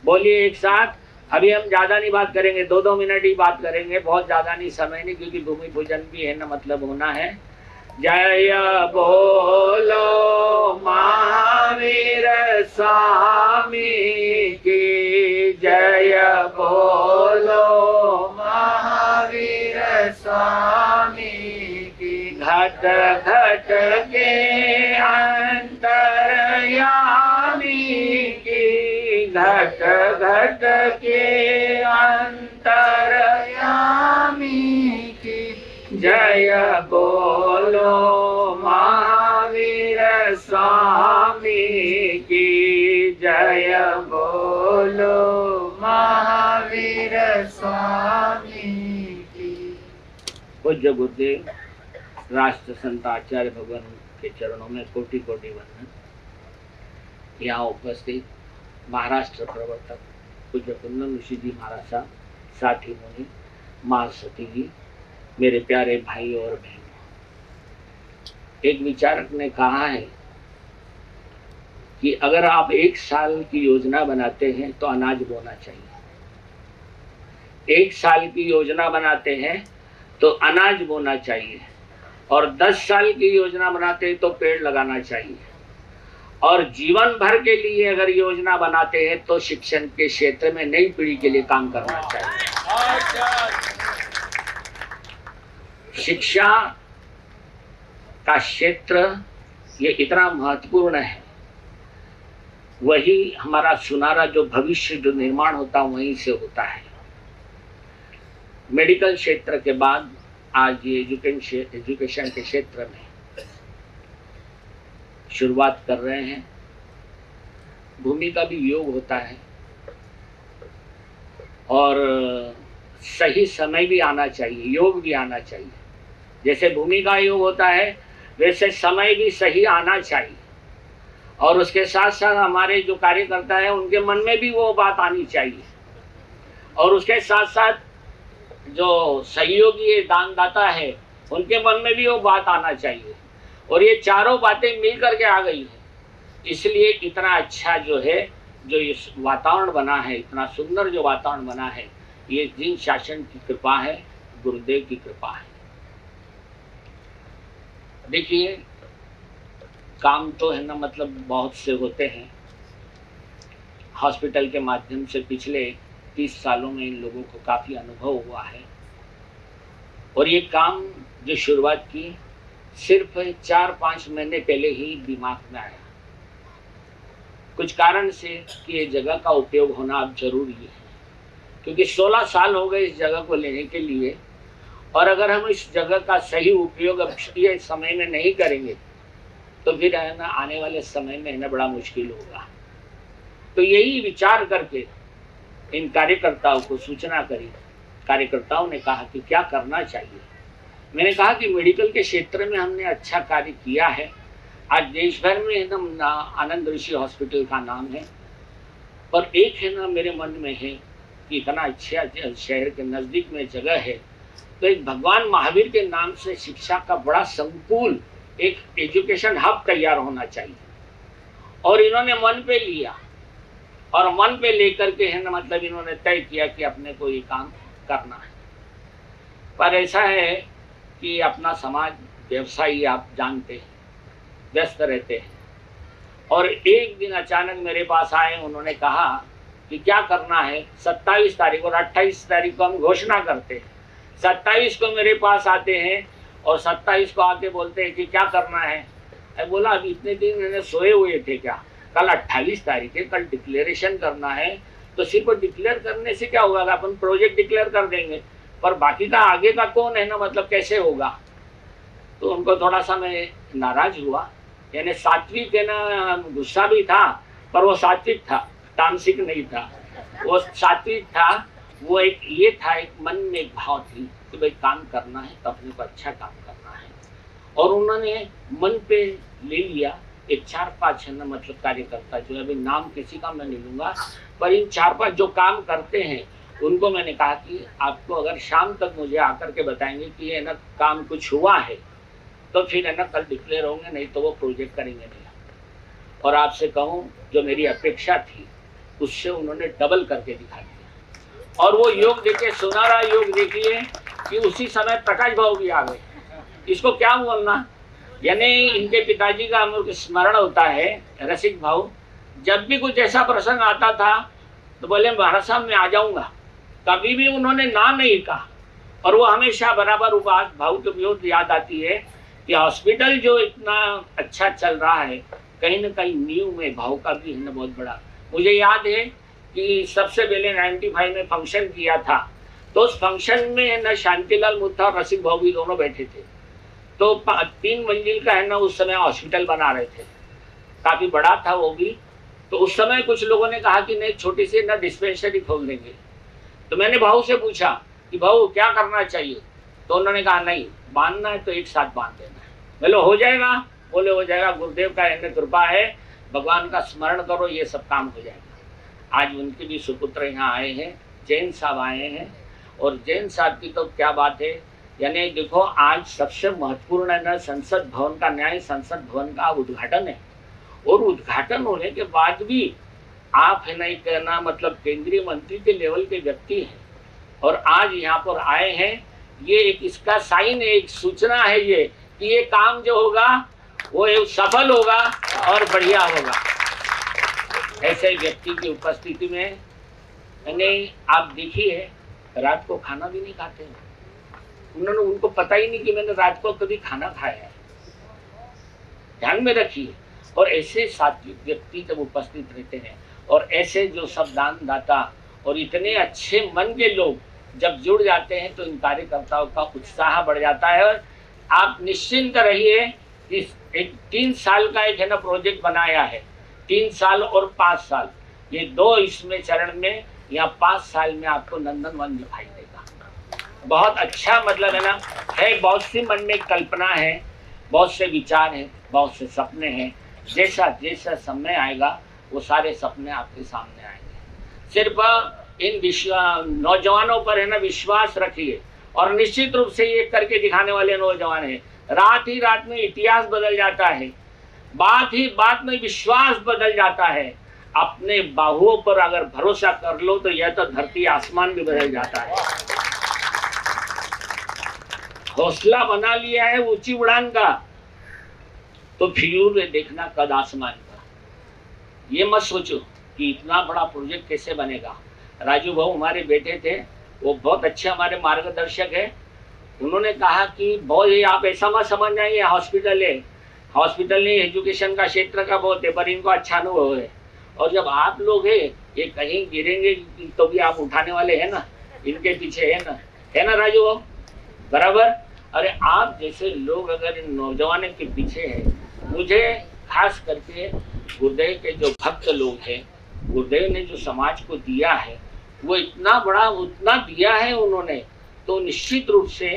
बोलिए एक साथ। अभी हम ज्यादा नहीं बात करेंगे, 2-2 मिनट ही बात करेंगे, बहुत ज्यादा नहीं, समय नहीं, क्योंकि भूमि पूजन भी है ना, मतलब होना है। जय बोलो महावीर स्वामी की, जय बोलो महावीर स्वामी की। घट घट के अंतर्यामी की, घट घट के अंतर्यामी की। जय बोलो महावीर स्वामी की, जय बोलो महावीर स्वामी की। पूज्य गुरुदेव राष्ट्र संत आचार्य भगवान के चरणों में कोटि कोटि वंदन। यहाँ उपस्थित महाराष्ट्र प्रवर्तक पूज्य कुंदन ऋषि जी महाराज साहब, साथी मुनि, माँ सती जी, मेरे प्यारे भाई और बहनों, एक विचारक ने कहा है कि अगर आप 1 साल की योजना बनाते हैं तो अनाज बोना चाहिए। 1 साल की योजना बनाते हैं तो अनाज बोना चाहिए, और 10 साल की योजना बनाते हैं तो पेड़ लगाना चाहिए, और जीवन भर के लिए अगर योजना बनाते हैं तो शिक्षण के क्षेत्र में नई पीढ़ी के लिए काम करना चाहिए। शिक्षा का क्षेत्र ये इतना महत्वपूर्ण है, वही हमारा सुनहरा जो भविष्य जो निर्माण होता वहीं से होता है। मेडिकल क्षेत्र के बाद आज ये एजुकेशन के क्षेत्र में शुरुआत कर रहे हैं। भूमि का भी योग होता है और सही समय भी आना चाहिए, योग भी आना चाहिए। जैसे भूमि का योग होता है वैसे समय भी सही आना चाहिए, और उसके साथ साथ हमारे जो कार्यकर्ता है उनके मन में भी वो बात आनी चाहिए, और उसके साथ साथ जो सहयोगी दानदाता है उनके मन में भी वो बात आना चाहिए। और ये चारों बातें मिल करके आ गई है, इसलिए इतना अच्छा जो है, जो इस वातावरण बना है, इतना सुंदर जो वातावरण बना है, ये जिन शासन की कृपा है, गुरुदेव की कृपा है। देखिए काम तो है ना, मतलब बहुत से होते हैं। हॉस्पिटल के माध्यम से पिछले 30 सालों में इन लोगों को काफ़ी अनुभव हुआ है, और ये काम जो शुरुआत की सिर्फ 4-5 महीने पहले ही दिमाग में आया, कुछ कारण से कि ये जगह का उपयोग होना अब जरूरी है, क्योंकि 16 साल हो गए इस जगह को लेने के लिए, और अगर हम इस जगह का सही उपयोग अब ये समय में नहीं करेंगे तो फिर है ना आने वाले समय में है ना बड़ा मुश्किल होगा। तो यही विचार करके इन कार्यकर्ताओं को सूचना करी। कार्यकर्ताओं ने कहा कि क्या करना चाहिए। मैंने कहा कि मेडिकल के क्षेत्र में हमने अच्छा कार्य किया है। आज देश भर में एकदम आनंद ऋषि हॉस्पिटल का नाम है, पर एक है ना मेरे मन में है कि इतना अच्छा शहर के नज़दीक में जगह है, तो एक भगवान महावीर के नाम से शिक्षा का बड़ा संकुल, एक एजुकेशन हब तैयार होना चाहिए। और इन्होंने मन पे लिया, और मन पे लेकर के है ना, मतलब इन्होंने तय किया कि अपने को ये काम करना है। पर ऐसा है कि अपना समाज व्यवसायी आप जानते हैं, व्यस्त रहते हैं, और एक दिन अचानक मेरे पास आए, उन्होंने कहा कि क्या करना है, 27 तारीख और 28 तारीख को हम घोषणा करते हैं, 27 को मेरे पास आते हैं और 27 को आके बोलते हैं कि क्या करना है। मैं बोला अभी इतने दिन मैंने सोए हुए थे क्या, कल 28 तारीख है, कल डिक्लेरेशन करना है, तो सिर्फ डिक्लेयर करने से क्या होगा, अपन प्रोजेक्ट डिक्लेयर कर देंगे पर बाकी का आगे का कौन है ना, मतलब कैसे होगा। तो उनको थोड़ा सा मैं नाराज हुआ, यानी सात्विक है ना, गुस्सा भी था पर वो सात्विक था, तामसिक नहीं था, वो सात्विक था। वो एक ये था, एक मन में एक भाव थी कि भाई काम करना है तो अपने को अच्छा काम करना है। और उन्होंने मन पे ले लिया एक 4-5 है ना, मतलब कार्यकर्ता जो है, अभी नाम किसी का मैं नहीं लूंगा, पर इन 4-5 जो काम करते हैं उनको मैंने कहा कि आपको अगर शाम तक मुझे आकर के बताएंगे कि ये ना काम कुछ हुआ है तो फिर है ना कल डिक्लेयर होंगे, नहीं तो वो प्रोजेक्ट करेंगे नहीं। और आपसे कहूँ जो मेरी अपेक्षा थी उससे उन्होंने डबल करके दिखा दिया। और वो योग देखिए, सुनहरा योग देखिए कि उसी समय प्रकाश भाव भी आ गए। इसको क्या बोलना, यानी इनके पिताजी का हम लोग स्मरण होता है, रसिक भाव। जब भी कुछ ऐसा प्रसंग आता था तो बोले महाराज साहब मैं आ जाऊंगा, कभी भी उन्होंने ना नहीं कहा। और वो हमेशा बराबर उपास भाव तो बहुत याद आती है कि हॉस्पिटल जो इतना अच्छा चल रहा है, कहीं ना कहीं नींव में भाव का भी है ना बहुत बड़ा। मुझे याद है कि सबसे पहले 95 में फंक्शन किया था, तो उस फंक्शन में है ना शांतिलाल मुत्था और रसिक भाव भी दोनों बैठे थे। तो 3 मंजिल का है ना उस समय हॉस्पिटल बना रहे थे, काफी बड़ा था वो भी। तो उस समय कुछ लोगों ने कहा कि नहीं छोटी सी ना डिस्पेंसरी खोल देंगे। तो मैंने भाऊ से पूछा कि भाऊ क्या करना चाहिए, तो उन्होंने कहा नहीं बांधना है तो एक साथ बांध देना है। बोलो हो जाएगा, बोले हो जाएगा, गुरुदेव का है कृपा है, भगवान का स्मरण करो ये सब काम हो जाएगा। आज उनके भी सुपुत्र यहाँ आए हैं, जैन साहब आए हैं। और जैन साहब की तो क्या बात है, यानी देखो आज सबसे महत्वपूर्ण है ना संसद भवन का, न्याय संसद भवन का उद्घाटन है। और उद्घाटन होने के बाद भी आप है ना एक ना मतलब केंद्रीय मंत्री के लेवल के व्यक्ति हैं और आज यहाँ पर आए हैं। ये एक इसका साइन है, एक सूचना है ये कि ये काम जो होगा वो सफल होगा और बढ़िया होगा। ऐसे व्यक्ति की उपस्थिति में यानी आप देखिए रात को खाना भी नहीं खाते हैं। उनको पता ही नहीं कि मैंने रात को कभी खाना खाया है, ध्यान में रखिए। और ऐसे सात्विक व्यक्ति जब उपस्थित रहते हैं और ऐसे जो सब दान दाता और इतने अच्छे मन के लोग जब जुड़ जाते हैं तो इन कार्यकर्ताओं का उत्साह बढ़ जाता है। और आप निश्चिंत रहिए कि 3 साल का एक है ना प्रोजेक्ट बनाया है, 3 साल और 5 साल, ये 2 इसमें चरण में या 5 साल में आपको नंदनवन दिखाई देगा। बहुत अच्छा मतलब है ना, है बहुत सी मन में कल्पना है, बहुत से विचार हैं, बहुत से सपने हैं। जैसा जैसा समय आएगा वो सारे सपने आपके सामने आएंगे। सिर्फ इन नौजवानों पर है ना विश्वास रखिए और निश्चित रूप से ये करके दिखाने वाले नौजवान हैं। रात ही रात में इतिहास बदल जाता है, बात ही बात में विश्वास बदल जाता है। अपने बाहुओं पर अगर भरोसा कर लो तो यह तो धरती आसमान भी बदल जाता है। हौसला बना लिया है ऊंची उड़ान का तो फिर देखना कद आसमान का। ये मत सोचो कि इतना बड़ा प्रोजेक्ट कैसे बनेगा। राजू भाऊ हमारे बेटे थे, वो बहुत अच्छे हमारे मार्गदर्शक है। उन्होंने कहा कि बहुत ये आप ऐसा मत समझना ये हॉस्पिटल है, हॉस्पिटल नहीं एजुकेशन का क्षेत्र का बहुत है, पर इनको अच्छा अनुभव है। और जब आप लोग है ये कहीं गिरेंगे तो भी आप उठाने वाले हैं ना, इनके पीछे है ना राजू भाऊ, बराबर। अरे आप जैसे लोग अगर इन नौजवानों के पीछे हैं, मुझे खास करके गुरुदेव के जो भक्त लोग हैं, गुरुदेव ने जो समाज को दिया है वो इतना बड़ा उतना दिया है उन्होंने, तो निश्चित रूप से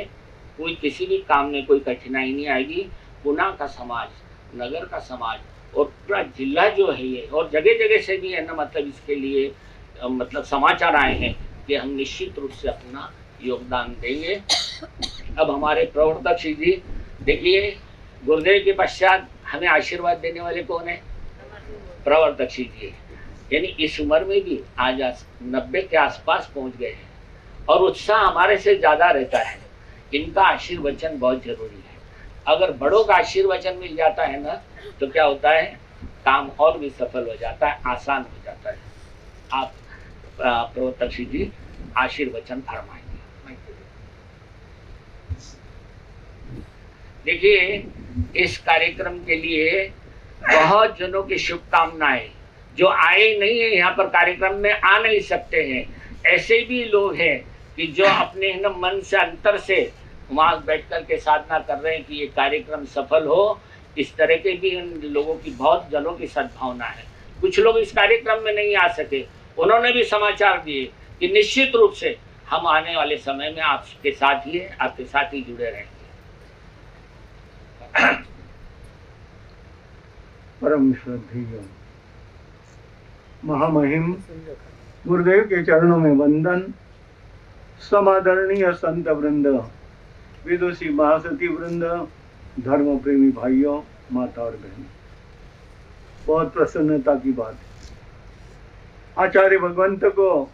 कोई किसी भी काम में कोई कठिनाई नहीं आएगी। पुणे का समाज, नगर का समाज और पूरा जिला जो है ये, और जगह जगह से भी है ना मतलब इसके लिए मतलब समाचार आए हैं कि हम निश्चित रूप से अपना योगदान देंगे। अब हमारे प्रवर्तक श्री जी देखिए, गुरुदेव के पश्चात हमें आशीर्वाद देने वाले कौन है? प्रवर्तक श्री जी। यानी इस उम्र में भी आज 90 के आसपास पहुंच गए हैं और उत्साह हमारे से ज्यादा रहता है। इनका आशीर्वचन बहुत जरूरी है। अगर बड़ों का आशीर्वचन मिल जाता है ना तो क्या होता है, काम और भी सफल हो जाता है, आसान हो जाता है। आप प्रवर्तक श्री जी आशीर्वचन फरमाएंगे। देखिए, इस कार्यक्रम के लिए बहुत जनों की शुभकामनाएं। जो आए नहीं है यहाँ पर कार्यक्रम में, आ नहीं सकते हैं, ऐसे भी लोग हैं कि जो अपने मन से अंतर से वहाँ बैठ कर के साधना कर रहे हैं कि ये कार्यक्रम सफल हो। इस तरह के भी इन लोगों की, बहुत जनों की सद्भावना है। कुछ लोग इस कार्यक्रम में नहीं आ सके, उन्होंने भी समाचार दिए कि निश्चित रूप से हम आने वाले समय में आपके साथ ही है, आपके साथ ही जुड़े रहेंगे। परम श्रद्धेय महामहिम गुरुदेव के चरणों में वंदन। समादरणीय संत वृंद, विदुषी महासती वृंद, धर्म प्रेमी भाइयों, माता और बहनों, बहुत प्रसन्नता की बात है। आचार्य भगवंत को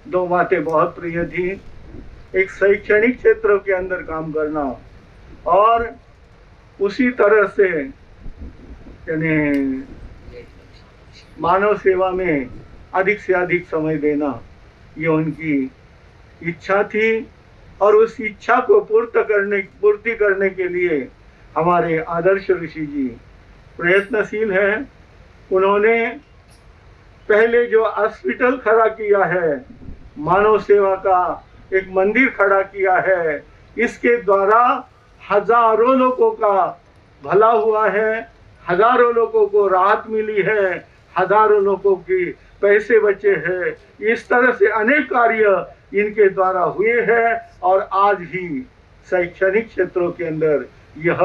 दो बातें बहुत प्रिय थी, एक शैक्षणिक क्षेत्रों के अंदर काम करना और उसी तरह से यानी मानव सेवा में अधिक से अधिक समय देना, ये उनकी इच्छा थी। और उस इच्छा को पूर्ति करने के लिए हमारे आदर्श ऋषि जी प्रयत्नशील हैं। उन्होंने पहले जो हॉस्पिटल खड़ा किया है, मानव सेवा का एक मंदिर खड़ा किया है, इसके द्वारा हजारों लोगों का भला हुआ है, हजारों लोगों को राहत मिली है, हजारों लोगों की पैसे बचे हैं। इस तरह से अनेक कार्य इनके द्वारा हुए हैं और आज ही शैक्षणिक क्षेत्रों के अंदर यह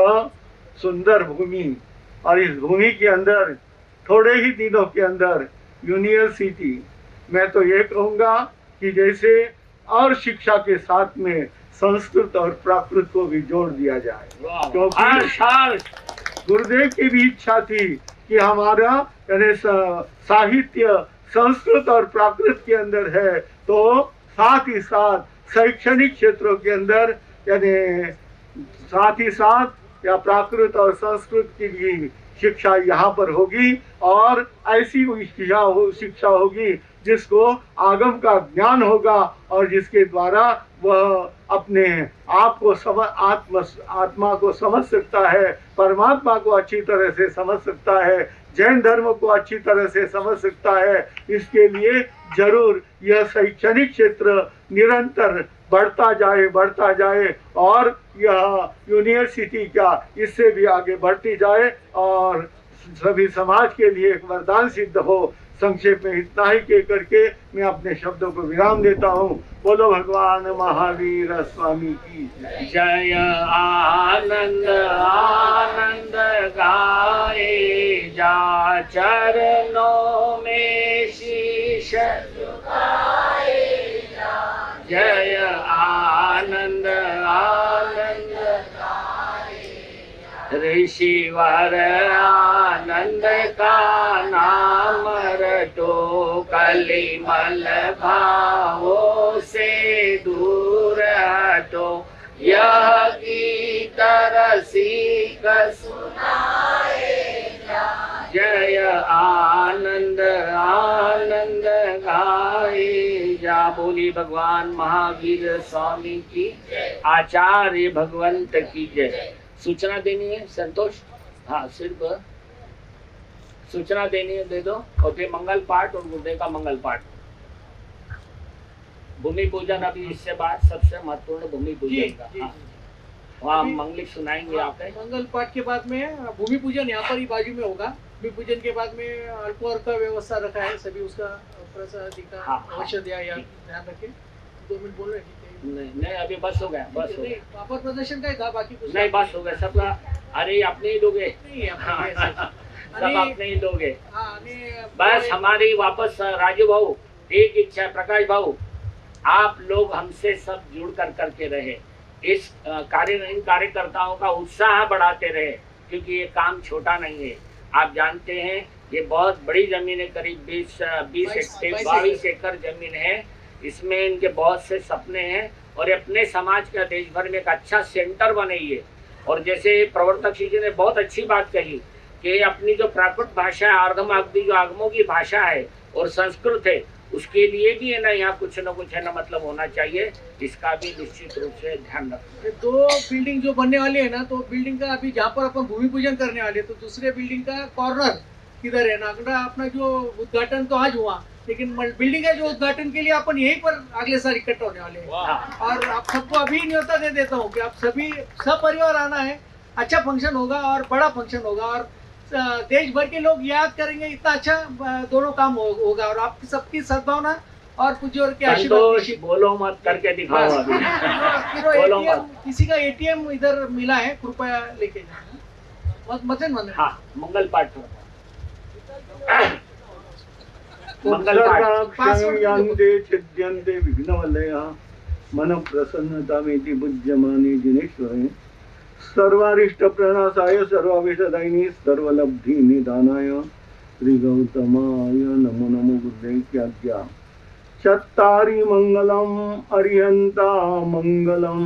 सुंदर भूमि, और इस भूमि के अंदर थोड़े ही दिनों के अंदर यूनिवर्सिटी, मैं तो ये कहूँगा कि जैसे और शिक्षा के साथ में संस्कृत और प्राकृत को भी जोड़ दिया जाए, क्योंकि गुरुदेव की भी इच्छा थी कि हमारा यानी साहित्य संस्कृत और प्राकृत के अंदर है, तो साथ ही साथ शैक्षणिक क्षेत्रों के अंदर यानी साथ ही साथ या प्राकृत और संस्कृत की भी शिक्षा यहाँ पर होगी, और ऐसी शिक्षा होगी जिसको आगम का ज्ञान होगा और जिसके द्वारा वह अपने आप को आत्मा को समझ सकता है, परमात्मा को अच्छी तरह से समझ सकता है, जैन धर्म को अच्छी तरह से समझ सकता है। इसके लिए जरूर यह शैक्षणिक क्षेत्र निरंतर बढ़ता जाए और यह यूनिवर्सिटी क्या इससे भी आगे बढ़ती जाए और सभी समाज के लिए एक वरदान सिद्ध हो। संक्षेप में इतना ही कह करके मैं अपने शब्दों को विराम देता हूँ। बोलो भगवान महावीर स्वामी की जय। आनंद आनंद गाए जा, चरणों में शीश झुकाए जा। जय आनंद आनंद ऋषिवर आनंद का नाम रटो, कलिमल भावों से दूर हटो। यह गीत रसिक सुनाए जा। जय आनंद आनंद गाए जा। बोली भगवान महावीर स्वामी की, आचार्य भगवंत की जय। सूचना देनी है संतोष? हाँ, सिर्फ सूचना देनी है, दे दो। और फिर मंगल पाठ और गुरुदेव का मंगल पाठ। भूमि पूजन अभी इससे बाद सबसे महत्वपूर्ण भूमि पूजन का। हाँ, वहाँ मंगलिक सुनाएंगे आप। मंगल पाठ के बाद में भूमि पूजन यहाँ पर ही बाजू में होगा। भूमि पूजन के बाद में अल्पोहर का व्यवस्था रखा है, सभी उसका प्रसाद का अवश्य ध्यान रखें। 2 मिनट बोल रहे हैं? नहीं, अभी बस हो गया, बस हो गया। पापड़ प्रदर्शन का था, बाकी कुछ नहीं, बस हो गया सबका। अरे अपने ही लोगे, सब अपने ही लोगे। बस हमारी वापस राजू भाऊ एक इच्छा है, प्रकाश भाऊ, आप लोग हमसे सब जुड़ कर करके रहे, इस इन कार्यकर्ताओं का उत्साह बढ़ाते रहे, क्योंकि ये काम छोटा नहीं है। आप जानते हैं ये बहुत बड़ी जमीन है, करीब 22 एकड़ जमीन है। इसमें इनके बहुत से सपने हैं और अपने समाज का देश भर में एक अच्छा सेंटर बने ये। और जैसे प्रवर्तक जी ने बहुत अच्छी बात कही कि अपनी जो प्राकृत भाषा है, अर्धमागधी जो आगमों की भाषा है और संस्कृत है, उसके लिए भी है ना यहाँ कुछ ना कुछ है ना मतलब होना चाहिए, इसका भी निश्चित रूप से ध्यान रखना। ये 2 बिल्डिंग जो बनने वाली है ना, तो बिल्डिंग का अभी जहाँ पर अपन भूमि पूजन करने वाले, तो दूसरे बिल्डिंग का कॉर्नर किधर है ना, अपना जो उद्घाटन तो आज हुआ, लेकिन बिल्डिंग है जो उद्घाटन के लिए अपन यहीं पर अगले साल इकट्ठा होने वाले हैं। और आप सबको अभी न्योता दे देता हूँ कि आप सभी सपरिवार आना है, अच्छा फंक्शन होगा और बड़ा फंक्शन होगा, और देश भर के लोग याद करेंगे, इतना अच्छा दोनों काम होगा, और आपकी सबकी सद्भावना और पूज्य के संतोष आशीर्वाद। बोलो मत करके दिखाओ अभी। बोलो मत। किसी का एटीएम इधर मिला है, कृपया लेके जाना। मत मंदिर। हाँ, मंगल पाठ करो। मंगल पाठ। क्षणयान्ते छिद्यन्ते विघ्नवलयः मन प्रसन्नतामेति पूज्यमाने जिनेश्वरे सर्वारिष्ट प्रणाशाय सर्वाविषदायिनी सर्वलब्धि निदानाय श्री गौतमाय नमो नमो गुरुदेव्याज्ञा चत्तारि मंगलम अरिहंता मंगलम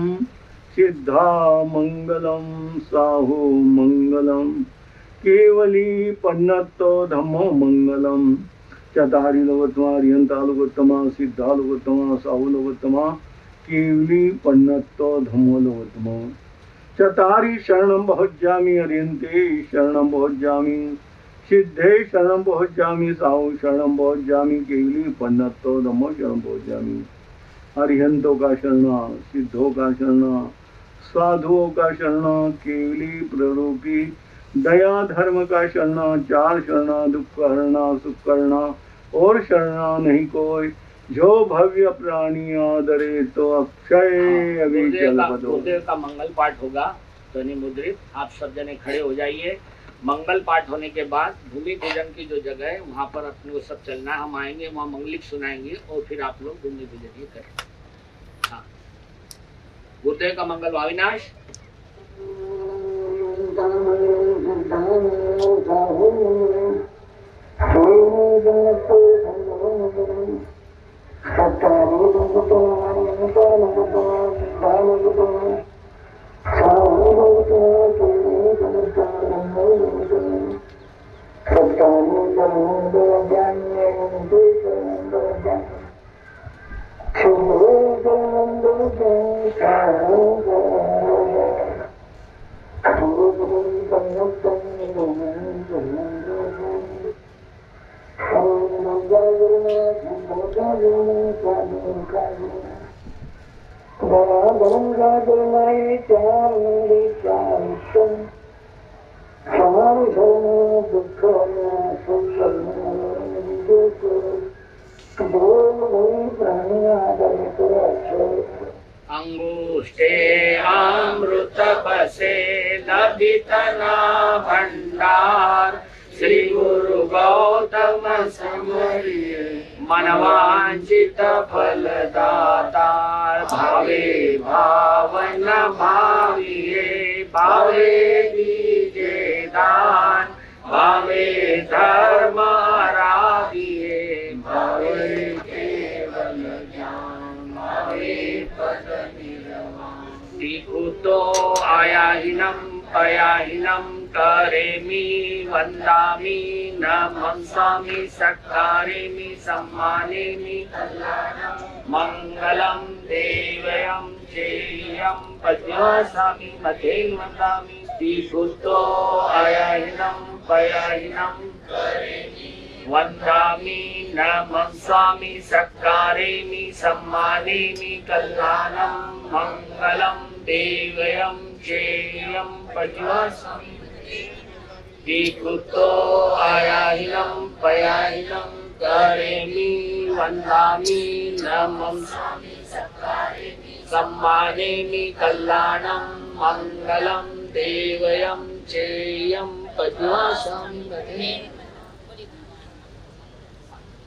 सिद्धा मंगलम साहो मंगलम केवली पन्नतो धम्मो मंगलम चतारि लोकोत्तमा अरिहंता लोकोत्तमा सिद्धा लोकोत्तमा साहो लोकोत्तमा केवली पन्नतो धम्मो लोकोत्तमा चतारि शरणं भजामि अरिहन्ते शरणं भजामि सिद्धे शरणं भजामि साहु शरणं भजामि केवली पन्नतो धम्मो शरणं भजामि। अरिहंतों का शरणा, सिद्धों का शरणा, साधुओं का शरणा, केवली प्ररूपी दया धर्म का शरणा, चार शरणा दुख हरणा सुख करना और शरणा नहीं कोई, जो भव्य प्राणी आदरे तो अक्षय अविचल बदो। गुरुदेव का मंगल पाठ होगा ध्वनि मुद्रित, आप सब जने खड़े हो जाइए। मंगल पाठ होने के बाद भूमि पूजन की जो जगह है वहाँ पर अपने को सब चलना है, हम आएंगे वहाँ मंगलिक सुनाएंगे और फिर आप लोग भूमि पूजन ही करेंगे। हाँ, गुरुदेव का मंगल अविनाश। अंगुष्ठे अमृत बसे लभितना भंडार, श्री गुरु गौतम समरिये मनवांचित फलदातार। भावे भावन भाविये भावे दीजे दान, भावे धर्म आराधिये भावे केवल ज्ञान, भावे पद निर्वाण। दिकुतो आयाहिनं पयाहिनं करेमि वन्दामि नमस्सामि सत्कारेमि सम्मानेमि मंगलं देवयं चेयं पद्मासामि मते वन्दामि। दिकुतो आयाहिनं पयाहिनं करेमि वन्दामि नमस्सामि सत्कारेमि सम्मानेमि कल्याणं मंगलं देवयं चेयं पद्मासामि। दिकुतो आयाहिनं पयाहिनं करेमि वन्दामि नमस्सामि सत्कारेमि सम्मानेमि कल्याणं मंगलं देवयं चेयं पद्मासामि।